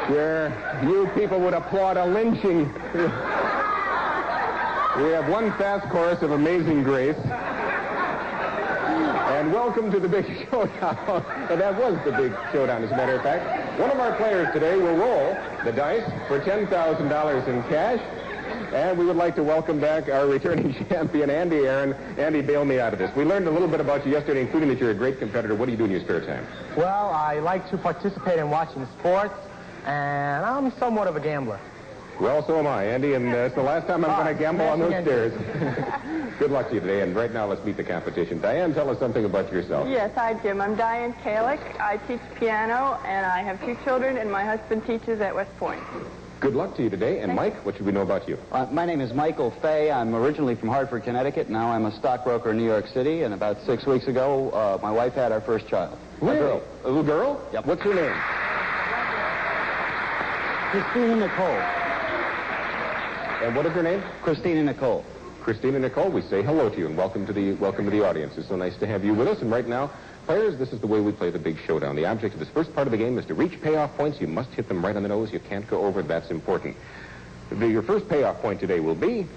Sure, you people would applaud a lynching. We have one fast chorus of Amazing Grace. And welcome to the Big Showdown. And that was the Big Showdown, as a matter of fact. One of our players today will roll the dice for $10,000 in cash. And we would like to welcome back our returning champion, Andy Aaron. Andy, bail me out of this. We learned a little bit about you yesterday, including that you're a great competitor. What do you do in your spare time? Well, I like to participate in watching sports, and I'm somewhat of a gambler. Well, so am I, Andy, and it's the last time I'm going to gamble on those stairs. Good luck to you today, and right now let's meet the competition. Diane, tell us something about yourself. Yes, hi, Jim. I'm Diane Kalick. I teach piano, and I have 2 children, and my husband teaches at West Point. Good luck to you today. And Mike, what should we know about you? My name is Michael Fay. I'm originally from Hartford, Connecticut. Now I'm a stockbroker in New York City, and about 6 weeks ago, my wife had our first child. Really? A girl. A little girl? Yep. What's her name? Christina Nicole. And what is her name? Christina Nicole. Christina Nicole, we say hello to you and welcome to the audience. It's so nice to have you with us. And right now, players, this is the way we play the Big Showdown. The object of this first part of the game is to reach payoff points. You must hit them right on the nose. You can't go over. That's important. Your first payoff point today will be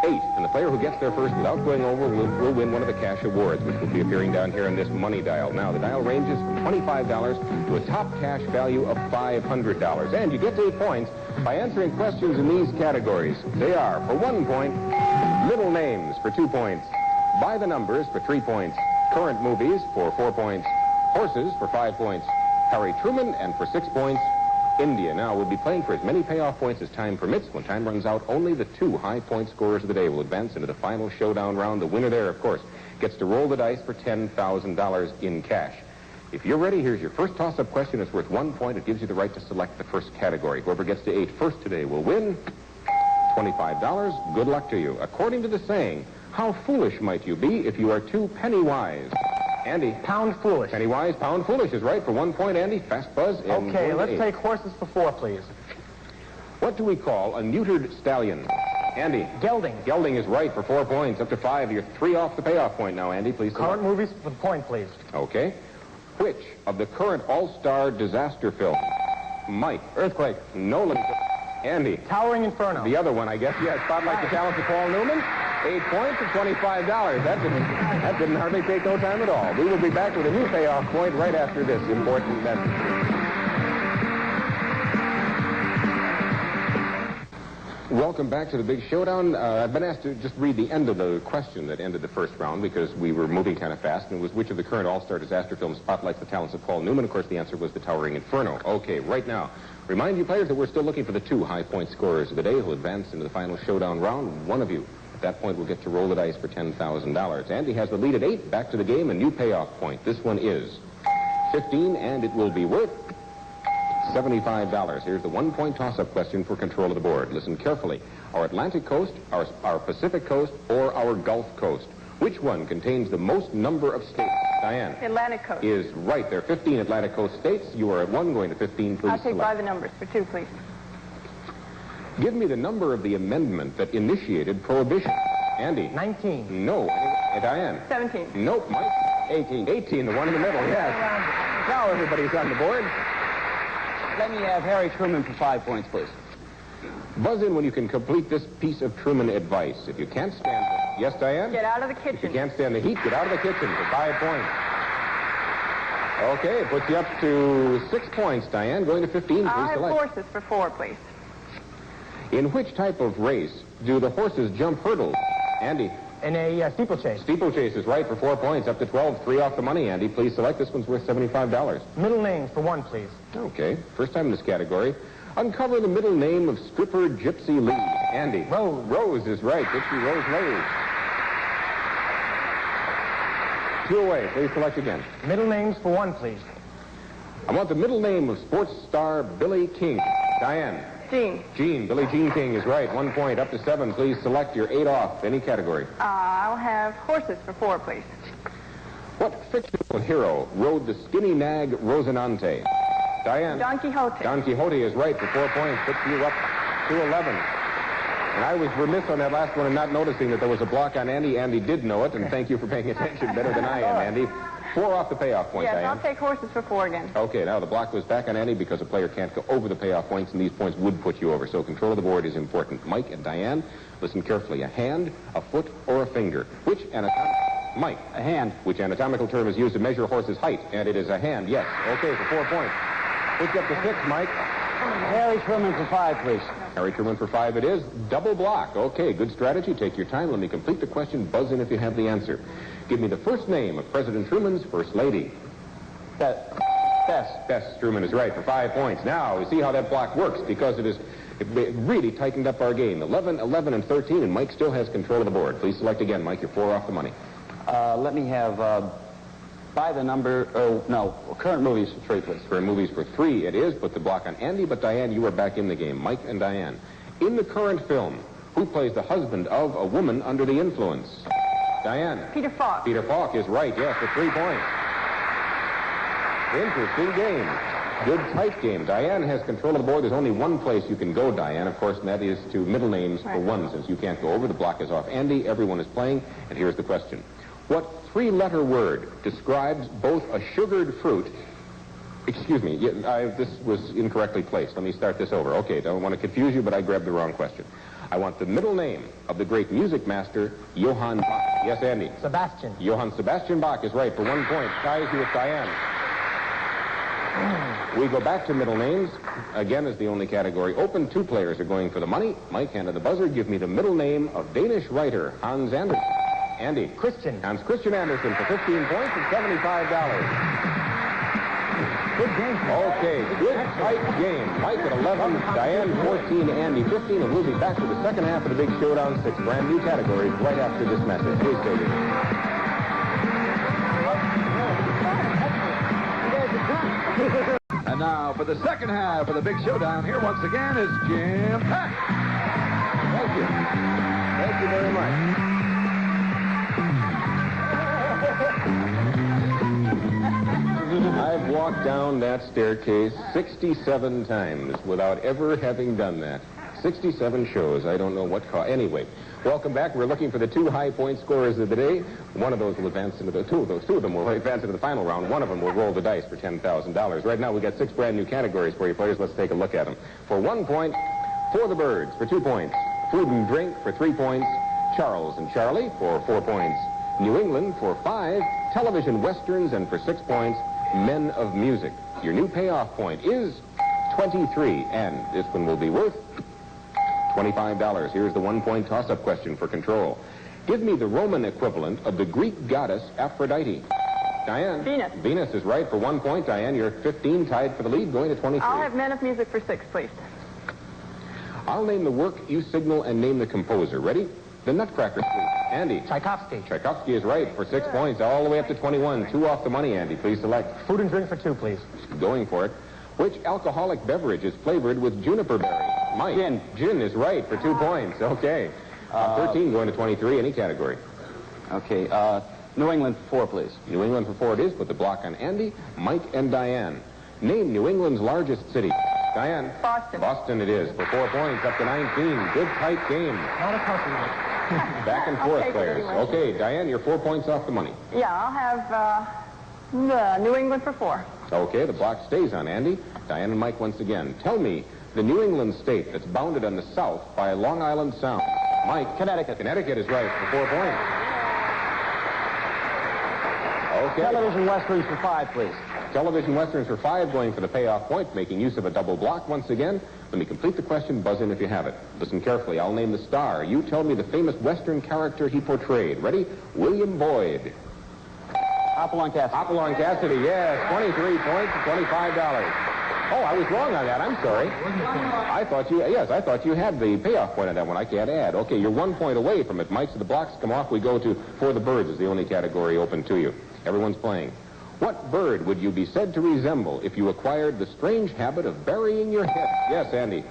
8. And the player who gets there first without going over will win one of the cash awards, which will be appearing down here on this money dial. Now, the dial ranges from $25 to a top cash value of $500. And you get to 8 points by answering questions in these categories. They are, for 1 point, middle names for 2 points, by the numbers for 3 points, current movies for 4 points, horses for 5 points, Harry Truman, and for 6 points, India. Now, we'll be playing for as many payoff points as time permits. When time runs out, only the 2 high-point scorers of the day will advance into the final showdown round. The winner there, of course, gets to roll the dice for $10,000 in cash. If you're ready, here's your first toss-up question. It's worth 1 point. It gives you the right to select the first category. Whoever gets to 8 first today will win $25. Good luck to you. According to the saying, how foolish might you be if you are too penny-wise? Andy. Pound foolish. Penny-wise, pound foolish is right for 1 point, Andy. Fast buzz. Okay, let's take horses for 4, please. What do we call a neutered stallion? Andy. Gelding. Gelding is right for 4 points. Up to 5. You're 3 off the payoff point now, Andy. Please. Current movies for the point, please. Okay. Which of the current all-star disaster films? Mike. Earthquake. Nolan. Andy. Towering Inferno. The other one, I guess. Yeah, Spotlight the Talents of Paul Newman. 8 points and $25. That didn't hardly take no time at all. We will be back with a new payoff point right after this important message. Welcome back to the Big Showdown. I've been asked to just read the end of the question that ended the first round because we were moving kind of fast, and it was which of the current all-star disaster films spotlights the talents of Paul Newman. Of course, the answer was The Towering Inferno. Okay, right now, remind you players that we're still looking for the 2 high-point scorers of the day who'll advance into the final showdown round. One of you at that point will get to roll the dice for $10,000. Andy has the lead at 8. Back to the game, a new payoff point. This one is 15, and it will be worth $75. Here's the 1-point toss-up question for control of the board. Listen carefully. Our Atlantic coast, our Pacific coast, or our Gulf coast? Which one contains the most number of states? Diane. Atlantic coast. Is right. There are 15 Atlantic coast states. You are at 1 going to 15. Please I'll take select. by the numbers for 2, please. Give me the number of the amendment that initiated prohibition. Andy. 19. No. Diane. 17. Nope. Mike. 18. 18, the one in the middle, yes. Now everybody's on the board. Let me have Harry Truman for 5 points, please. Buzz in when you can complete this piece of Truman advice. If you can't stand it. Yes, Diane? Get out of the If you kitchen. can't stand the heat, get out of the kitchen for 5 points. Okay, it puts you up to 6 points, Diane. Going to 15, I'll please have select. horses for 4, please. In which type of race do the horses jump hurdles? Andy. In a steeplechase. Steeplechase is right for 4 points. Up to 12, 3 off the money, Andy. Please select. This one's worth $75. Middle names for 1, please. Okay, first time in this category. Uncover the middle name of stripper Gypsy Lee. Andy. Rose. Rose is right. Gypsy Rose Lee. 2 away. Please select again. Middle names for 1, please. I want the middle name of sports star Billy King. Diane. Jean. Jean. Billie Jean King is right. 1 point. Up to 7. Please select your 8 off. Any category. I'll have horses for 4, please. What fictional hero rode the skinny nag Rosinante? Diane. Don Quixote. Don Quixote is right for 4 points. Puts you up to 11. And I was remiss on that last one and not noticing that there was a block on Andy. Andy did know it, and thank you for paying attention better than I am, Andy. 4 off the payoff point, Yes, Diane. I'll take horses for 4 again. Okay, now the block goes back on Andy because a player can't go over the payoff points, and these points would put you over. So control of the board is important. Mike and Diane, listen carefully. A hand, a foot, or a finger? Which Mike. A hand. Which anatomical term is used to measure a horse's height? And it is a hand, yes. Okay, for 4 points. Puts you up to 6, Mike. Harry Truman for 5, please. Harry Truman for 5 it is. Double block. Okay, good strategy. Take your time. Let me complete the question. Buzz in if you have the answer. Give me the first name of President Truman's first lady. Bess. Bess Truman is right for 5 points. Now, we see how that block works because it really tightened up our game. 11, 11, and 13, and Mike still has control of the board. Please select again, Mike. You're 4 off the money. Let me have, by the number, current movies for 3, please. Current movies for 3 it is. Put the block on Andy, but Diane, you are back in the game. Mike and Diane. In the current film, who plays the husband of a woman under the influence? Diane. Peter Falk. Peter Falk is right, yes, for 3 points. Interesting game. Good tight game. Diane has control of the board. There's only one place you can go, Diane, of course, and that is to middle names for 1, since you can't go over. The block is off Andy. Everyone is playing, and here's the question. What 3-letter word describes both a sugared fruit... Excuse me, this was incorrectly placed. Let me start this over. Okay, don't want to confuse you, but I grabbed the wrong question. I want the middle name of the great music master, Johann Bach. Yes, Andy? Sebastian. Johann Sebastian Bach is right for 1 point. Ties you with Diane. We go back to middle names. Again, is the only category open. 2 players are going for the money. Mike, hand of the buzzer. Give me the middle name of Danish writer, Hans Andersen. Andy? Christian. Hans Christian Andersen for 15 points and $75. Good game. Okay, good tight game. Mike at 11, Diane 14, Andy 15, and we'll be back with the second half of the Big Showdown, 6 brand new categories right after this message. Please stay with me. And now for the second half of the Big Showdown, here once again is Jim Peck. Thank you. Thank you very much. I've walked down that staircase 67 times without ever having done that. 67 shows. I don't know what caused. Anyway, welcome back. We're looking for the 2 high-point scorers of the day. One of those will advance into the... Two of them will advance into the final round. One of them will roll the dice for $10,000. Right now, we got 6 brand new categories for you players. Let's take a look at them. For 1 point, For the Birds for 2 points. Food and Drink for 3 points. Charles and Charlie for 4 points. New England for 5. Television Westerns, and for 6 points, Men of Music. Your new payoff point is 23, and this one will be worth $25. Here's the 1-point toss-up question for control. Give me the Roman equivalent of the Greek goddess Aphrodite. Diane? Venus. Venus is right for 1 point. Diane, you're 15, tied for the lead, going to 23. I'll have Men of Music for 6, please. I'll name the work, you signal, and name the composer. Ready? The Nutcracker Suite. Andy? Tchaikovsky. Tchaikovsky is right for 6 points, all the way up to 21. 2 off the money, Andy. Please select. Food and Drink for 2, please. Going for it. Which alcoholic beverage is flavored with juniper berry? Mike. Gin. Gin is right for 2 points. Okay. 13 going to 23, any category. Okay, New England for 4, please. New England for 4 it is. Put the block on Andy, Mike, and Diane. Name New England's largest city. Diane? Boston. Boston it is for 4 points, up to 19. Good tight game. Not a tough one. Back and I'll forth, take it players. anyway. Okay, Diane, you're 4 points off the money. Yeah, I'll have the New England for 4. Okay, the block stays on Andy. Diane and Mike once again. Tell me the New England state that's bounded on the south by Long Island Sound. Mike. Connecticut. Connecticut is right for 4 points. Okay. Television Westerns for 5, please. Television Westerns for 5, going for the payoff point, making use of a double block once again. Let me complete the question. Buzz in if you have it. Listen carefully. I'll name the star. You tell me the famous Western character he portrayed. Ready? William Boyd. Hopalong Cassidy. Hopalong Cassidy, yes. 23 points, $25. Oh, I was wrong on that. I'm sorry. I thought you had the payoff point on that one. I can't add. Okay, you're 1 point away from it, Mike. So the blocks come off. We go to For the Birds is the only category open to you. Everyone's playing. What bird would you be said to resemble if you acquired the strange habit of burying your head? Yes, Andy.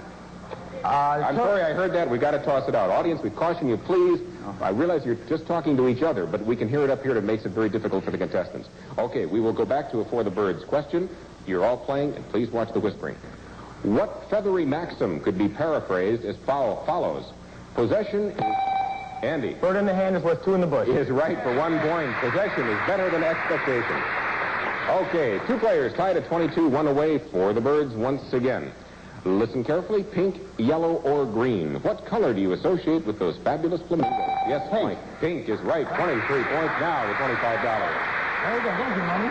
I'm sorry I heard that. We've got to toss it out. Audience, we caution you, please. I realize you're just talking to each other, but we can hear it up here. It makes it very difficult for the contestants. Okay, we will go back to a For the Birds question. You're all playing, and please watch the whispering. What feathery maxim could be paraphrased as follows? Possession is... Andy. Bird in the hand is worth two in the bush. Is right for 1 point. Possession is better than expectation. Okay, 2 players tied at 22, 1 away for the Birds once again. Listen carefully. Pink, yellow, or green. What color do you associate with those fabulous flamingos? Yes, Mike. Pink is right. 23 points now with $25. There you go. Thank you, Mommy.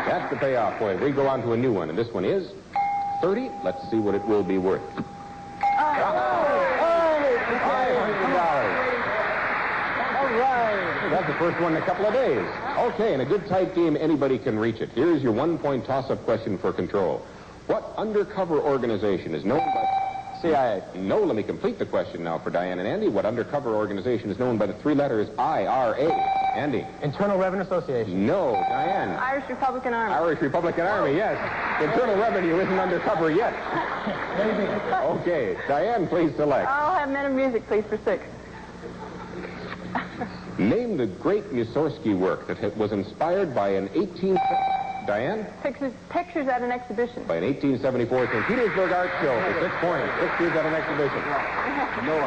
That's the payoff point. We go on to a new one, and this one is 30. Let's see what it will be worth. $500. All right. That's the first one in a couple of days. Okay, in a good tight game, anybody can reach it. Here's your 1-point toss-up question for control. What undercover organization is known by... CIA. No, let me complete the question now for Diane and Andy. What undercover organization is known by the 3 letters IRA? Andy. Internal Revenue Association. No, Diane. Irish Republican Army. Irish Republican Army, yes. Internal Revenue isn't undercover yet. Okay, Diane, please select. I'll have Men of Music, please, for 6. Name the great Mussorgsky work that was inspired by an Diane? Pictures at an exhibition. By an 1874 St. Petersburg art show for 6 points. Pictures at an exhibition.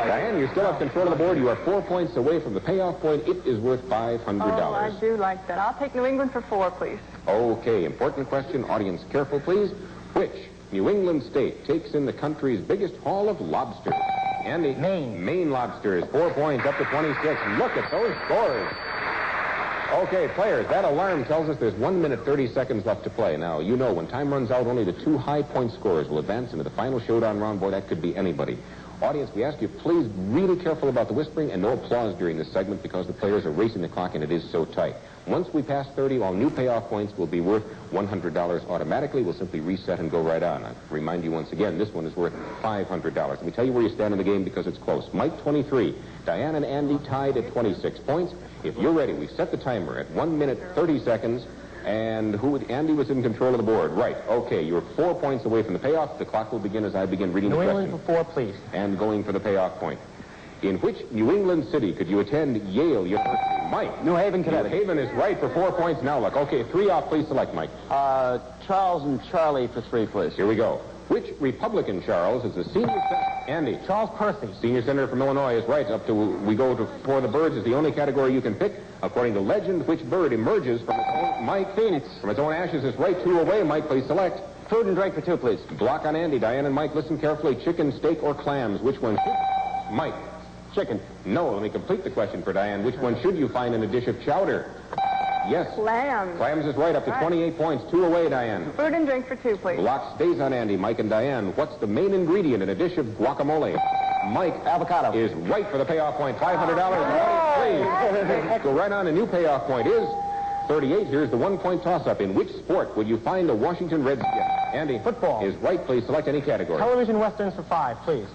Diane, you still have control of the board. You are 4 points away from the payoff point. It is worth $500. Oh, I do like that. I'll take New England for 4, please. Okay, important question. Audience, careful, please. Which New England state takes in the country's biggest haul of lobsters? Andy? Maine. Maine lobsters. 4 points up to 26. Look at those scores. Okay, players, that alarm tells us there's 1 minute, 30 seconds left to play. Now, you know, when time runs out, only the 2 high-point scorers will advance into the final showdown round. Boy, that could be anybody. Audience, we ask you, please, really careful about the whispering and no applause during this segment because the players are racing the clock and it is so tight. Once we pass 30, all new payoff points will be worth $100 automatically. We'll simply reset and go right on. I remind you once again, this one is worth $500. Let me tell you where you stand in the game because it's close. Mike, 23. Diane and Andy tied at 26 points. If you're ready, we set the timer at 1 minute, 30 seconds. And Andy was in control of the board. Right. Okay, you're 4 points away from the payoff. The clock will begin as I begin reading the question. New England for 4, please. And going for the payoff point. In which New England city could you attend Yale University? Mike. New Haven, Connecticut. New Haven is right for 4 points now. Look. Okay, 3 off. Please select, Mike. Charles and Charlie for 3, please. Here we go. Which Republican Charles is the senior... Andy. Charles Percy. Senior senator from Illinois is right. Up to... We go to... For the birds is the only category you can pick. According to legend, which bird emerges from its own... Mike. Phoenix. From its own ashes is right. 2 away. Mike, please select. Food and drink for 2, please. Block on Andy. Diane and Mike, listen carefully. Chicken, steak, or clams? Which one should... Mike. Chicken. No, let me complete the question for Diane. Which one should you find in a dish of chowder? Yes. Clams. Clams is right, up to 28 points. 2 away, Diane. Food and drink for 2, please. Block stays on Andy, Mike, and Diane. What's the main ingredient in a dish of guacamole? Mike. Avocado. Is right for the payoff point. $500. Please. Go right on. A new payoff point is 38. Here's the 1-point toss-up. In which sport would you find a Washington Redskin? Andy. Football. Is right. Please select any category. Television westerns for 5, please.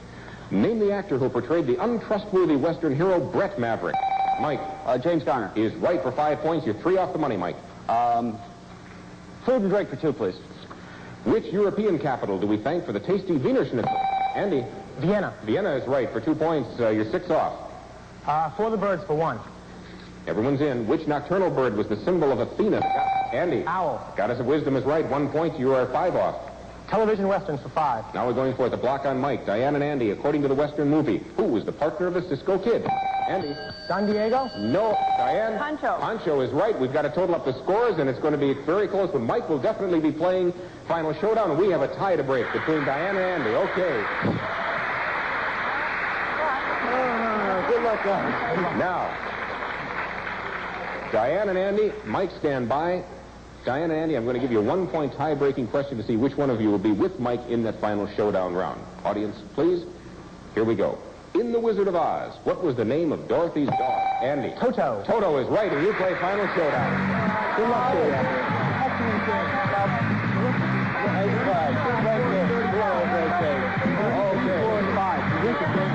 Name the actor who portrayed the untrustworthy Western hero Brett Maverick. Mike. James Garner. Is right for 5 points. You're 3 off the money, Mike. Food and drink for 2, please. Which European capital do we thank for the tasty Wiener Schnitzel? Andy. Vienna. Vienna is right for 2 points. You're 6 off. For the Birds for 1. Everyone's in. Which nocturnal bird was the symbol of Athena? Andy. Owl. Goddess of Wisdom is right. 1 point. You are 5 off. Television westerns for 5. Now we're going for it. The block on Mike. Diane and Andy, according to the Western movie, who was the partner of the Cisco Kid? Andy. San Diego? No. Diane? Pancho. Pancho is right. We've got to total up the scores, and it's going to be very close, but Mike will definitely be playing Final Showdown, and we have a tie to break between Diane and Andy. Okay. Good luck, guys. Now, Diane and Andy, Mike, stand by. Diane and Andy, I'm going to give you a 1-point tie-breaking question to see which one of you will be with Mike in that Final Showdown round. Audience, please. Here we go. In The Wizard of Oz, what was the name of Dorothy's dog? Andy. Toto. Toto is right, and you play Final Showdown. Good luck to you.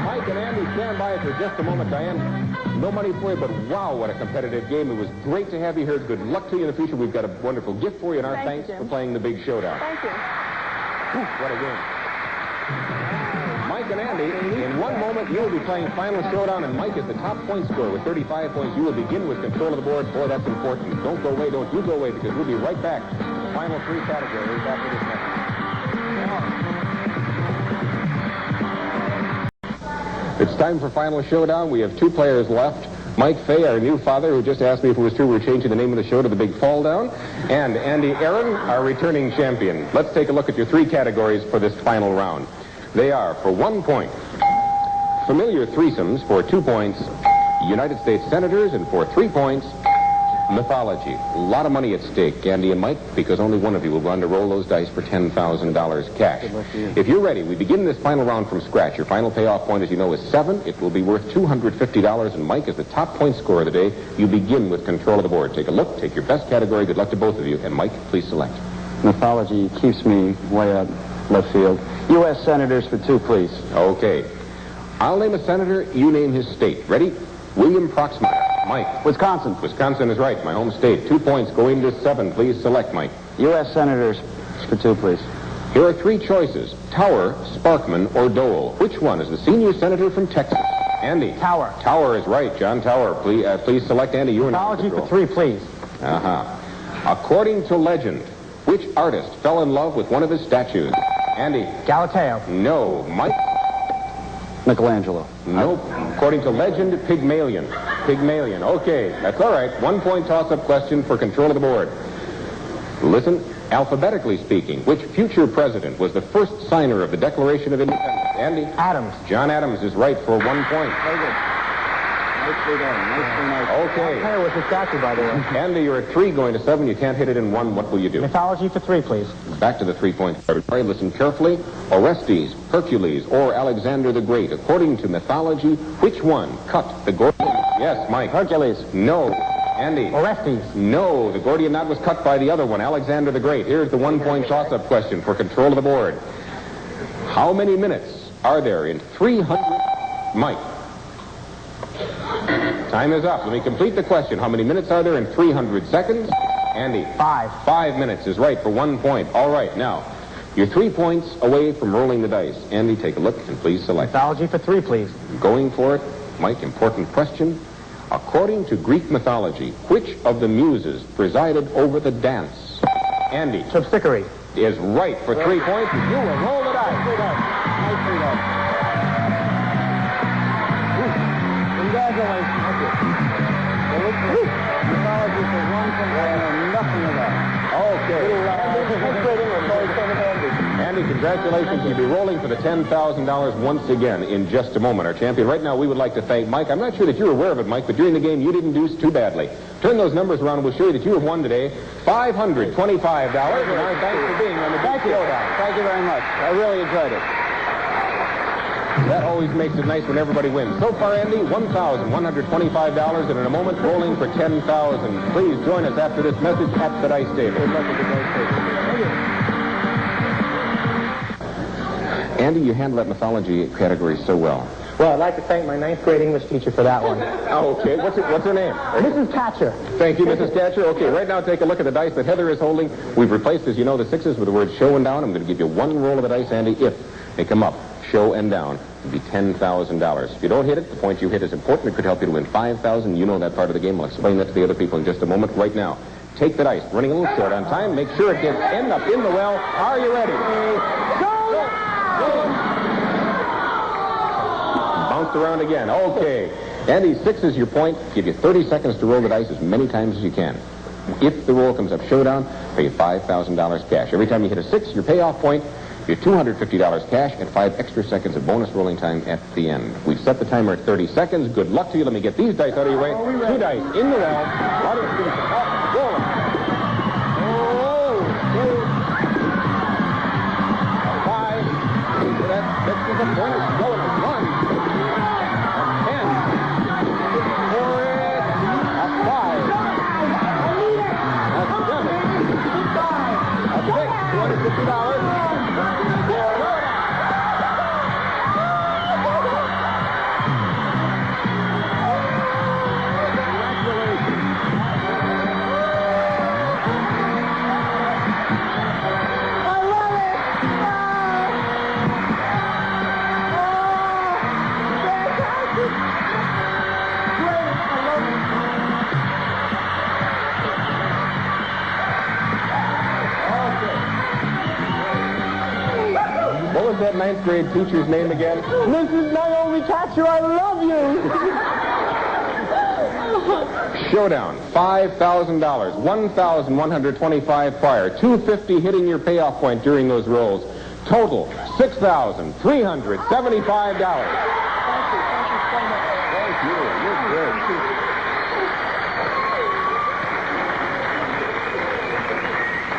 Mike and Andy, stand by for just a moment. Diane, no money for you, but wow, what a competitive game. It was great to have you here. Good luck to you in the future. We've got a wonderful gift for you, and our thanks for playing the Big Showdown. Thank you. What a game. Mike and Andy, in 1 moment, you will be playing Final Showdown, and Mike is the top point scorer with 35 points. You will begin with control of the board. Boy, that's important. Don't go away. Don't you go away, because we'll be right back final 3 categories after this next. It's time for Final Showdown. We have 2 players left. Mike Fay, our new father, who just asked me if it was true we're changing the name of the show to The Big Fall Down, and Andy Aaron, our returning champion. Let's take a look at your 3 categories for this final round. They are, for 1 point, familiar threesomes; for 2 points, United States senators; and for 3 points, mythology. A lot of money at stake, Andy and Mike, because only one of you will go on to roll those dice for $10,000 cash. If you're ready, we begin this final round from scratch. Your final payoff point, as you know, is 7. It will be worth $250, and Mike is the top point scorer of the day. You begin with control of the board. Take a look, take your best category. Good luck to both of you. And Mike, please select. Mythology keeps me way out left field. U.S. senators for 2, please. Okay. I'll name a senator, you name his state. Ready? William Proxmire. Mike. Wisconsin. Wisconsin is right, my home state. 2 points going to 7. Please select, Mike. U.S. senators for 2, please. Here are 3 choices: Tower, Sparkman, or Dole. Which one is the senior senator from Texas? Andy. Tower. Tower is right. John Tower. Please select, Andy. You and Mythology for 3, please. According to legend, which artist fell in love with one of his statues? Andy. Galileo. No. Mike. Michelangelo. Nope. According to legend, Pygmalion. Pygmalion. Okay, that's all right. 1 point toss-up question for control of the board. Listen, alphabetically speaking, which future president was the first signer of the Declaration of Independence? Andy? Adams. John Adams is right for 1 point. Very good. Nicely done. Nicely nice. Okay. Player with the statue, by the way. Andy, you're at 3 going to 7. You can't hit it in 1. What will you do? Mythology for 3, please. Back to the 3-point. Everybody listen carefully. Orestes, Hercules, or Alexander the Great. According to mythology, which one cut the Gordian? Yes, Mike. Hercules. No. Andy. Orestes. No. The Gordian knot was cut by the other one, Alexander the Great. Here's the 1-point toss-up question for control of the board. How many minutes are there in 300... Mike. Time is up. Let me complete the question. How many minutes are there in 300 seconds? Andy. 5. 5 minutes is right for 1 point. All right, now, you're 3 points away from rolling the dice. Andy, take a look and please select. Mythology for 3, please. Going for it. Mike, important question. According to Greek mythology, which of the muses presided over the dance? Andy. Terpsichore. Is right for 3 points. You will roll the dice. Nicely done. Nicely done. Congratulations. Mythology for 1 point. I know nothing of that. Okay. Andy, congratulations. You'll be rolling for the $10,000 once again in just a moment. Our champion. Right now, we would like to thank Mike. I'm not sure that you're aware of it, Mike, but during the game, you didn't do too badly. Turn those numbers around, and we'll show you that you have won today $525. And our thanks for being on the Big Showdown. Thank you very much. I really enjoyed it. That always makes it nice when everybody wins. So far, Andy, $1,125, and in a moment, rolling for $10,000. Please join us after this message at the dice table. Good luck at the dice table. Andy, you handle that mythology category so well. Well, I'd like to thank my 9th grade English teacher for that one. Oh, okay. What's her name? Mrs. Catcher. Thank you, Mrs. Catcher. Okay, right now take a look at the dice that Heather is holding. We've replaced, as you know, the 6s with the word show and down. I'm going to give you 1 roll of the dice, Andy. If they come up, show and down, it'll be $10,000. If you don't hit it, the point you hit is important. It could help you to win $5,000. You know that part of the game. I'll explain that to the other people in just a moment. Right now, take the dice. Running a little short on time. Make sure it gets end up in the well. Are you ready? Go! Bounced around again. Okay. Andy, 6 is your point. Give you 30 seconds to roll the dice as many times as you can. If the roll comes up showdown, pay you $5,000 cash. Every time you hit a 6, your payoff point, your $250 cash, and 5 extra seconds of bonus rolling time at the end. We've set the timer at 30 seconds. Good luck to you. Let me get these dice out of your way. 2 dice in the well. Audience give us a call. Roll them. Oh, 2. 5. That 6 is a bonus. Going 1. 10. 4. A 5. A 7. A 6. $250. that ninth grade teacher's name again? Mrs. Naomi Catcher, I love you. Showdown, $5,000, 1,125 prior, $250 hitting your payoff point during those rolls. Total, $6,375. Thank you. You're good.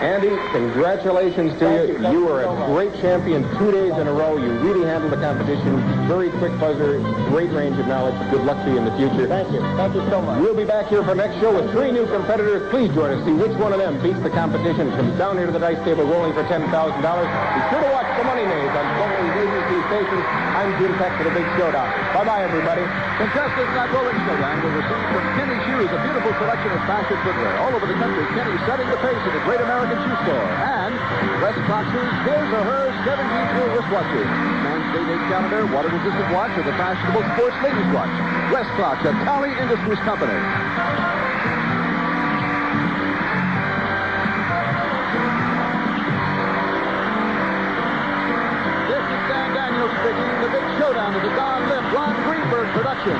Andy, congratulations to you. You were a great champion 2 days in a row. You really handled the competition. Very quick buzzer, great range of knowledge. Good luck to you in the future. Thank you. Thank you so much. We'll be back here for next show with 3 new competitors. Please join us. See which one of them beats the competition and comes down here to the dice table rolling for $10,000. Be sure to watch the Money Maze on both these agency stations. I'm Jim Peck for the Big Showdown. Bye-bye, everybody. Contestants at Rolling Showdown will receive from Kenny Shoes a beautiful selection of fashion footwear. All over the country, Kenny's setting the pace at the great American shoe store. And West Boxers, his or her 17-tool wristwatches. Man's Day Date calendar, water-resistant watch, or the fashionable sports ladies watch. West Box, a Tally Industries company. This is Dan Daniels speaking. The Big Showdown is a Don Limp, Ron Greenberg production.